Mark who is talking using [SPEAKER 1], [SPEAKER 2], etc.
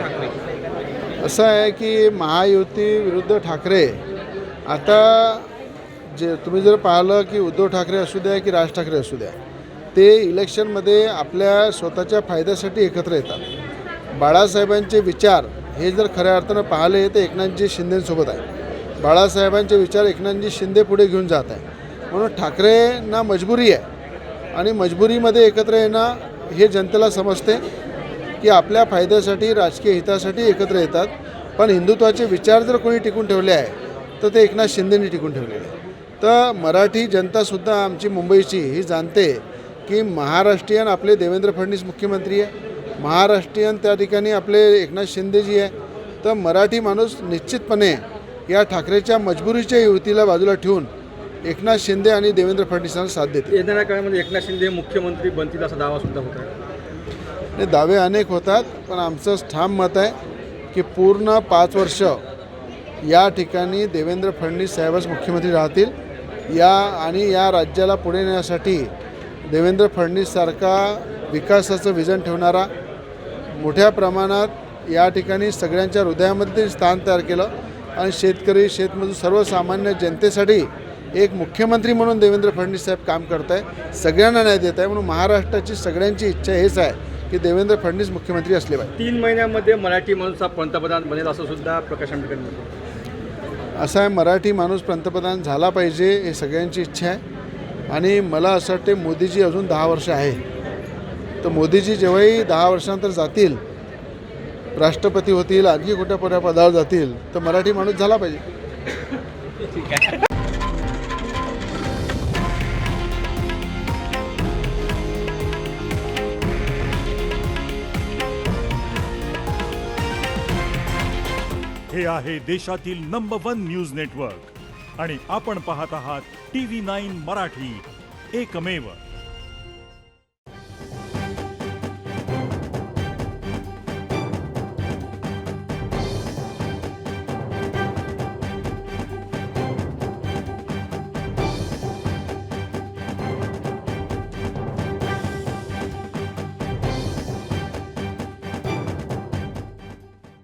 [SPEAKER 1] ठाकरे?
[SPEAKER 2] असं आहे की महायुती विरुद्ध ठाकरे, आता जे तुम्ही जर पाहिलं की उद्धव ठाकरे असू द्या की राज ठाकरे असू द्या, ते इलेक्शनमध्ये आपल्या स्वतःच्या फायद्यासाठी एकत्र येतात. बाळासाहेबांचे विचार हे जर खऱ्या अर्थानं पाहिले तर एकनाथजी शिंदेसोबत आहे. बाळासाहेबांचे विचार एकनाथजी शिंदे पुढे घेऊन जात आहे. म्हणून ठाकरेंना मजबुरी आहे आणि मजबुरीमध्ये एकत्र येणं हे जनतेला समजते की आपल्या फायद्यासाठी राजकीय हितासाठी एकत्र येतात. पण हिंदुत्वाचे विचार जर कोणी टिकून ठेवले आहे तर ते एकनाथ शिंदेंनी टिकून ठेवलेले आहे. तर मराठी जनतासुद्धा आमची मुंबईची ही जाणते की महाराष्ट्रीयन आपले देवेंद्र फडणवीस मुख्यमंत्री आहे, महाराष्ट्रीयन त्या ठिकाणी आपले एकनाथ शिंदेजी आहे. तर मराठी माणूस निश्चितपणे या ठाकरेच्या मजबुरीच्या युतीला बाजूला ठेवून एकनाथ शिंदे आणि देवेंद्र फडणवीसांना साथ देते.
[SPEAKER 1] येणाऱ्या काळामध्ये एकनाथ शिंदे मुख्यमंत्री बनतील असा दावा सुद्धा होत आहे.
[SPEAKER 2] हे दावे अनेक होतात, पण आमचं ठाम मत आहे की पूर्ण 5 वर्ष या ठिकाणी देवेंद्र फडणवीस साहेबच मुख्यमंत्री राहतील. आणि या राज्याला पुढे नेण्यासाठी देवेंद्र फडणवीससारखा विकासाचं विजन ठेवणारा, मोठ्या प्रमाणात या ठिकाणी सगळ्यांच्या हृदयामध्ये ते स्थान तयार केलं आणि शेतकरी, शेतमजूर, सर्वसामान्य जनतेसाठी एक मुख्यमंत्री म्हणून देवेंद्र फडणवीस साहेब काम करत आहे, सगळ्यांना न्याय देत आहे. म्हणून महाराष्ट्राची सगळ्यांची इच्छा हेच आहे की देवेंद्र फडणवीस मुख्यमंत्री असले पाहिजे.
[SPEAKER 1] 3 महिन्यामध्ये मराठी माणूस हा पंतप्रधान बनेल असं सुद्धा प्रकाश आंबेडकर म्हणतो.
[SPEAKER 2] असं आहे, मराठी माणूस पंतप्रधान झाला पाहिजे हे सगळ्यांची इच्छा आहे. आणि मला असं वाटते मोदीजी अजून 10 वर्ष आहे, तर मोदीजी जेव्हाही 10 वर्षानंतर जातील, राष्ट्रपती होतील, आणखी कुठल्या पदावर जातील, तर मराठी माणूस झाला पाहिजे.
[SPEAKER 1] ठीक आहे.
[SPEAKER 3] हे आहे देशातील नंबर 1 न्यूज नेटवर्क आणि आपण पाहत आहात TV9 मराठी, एकमेव.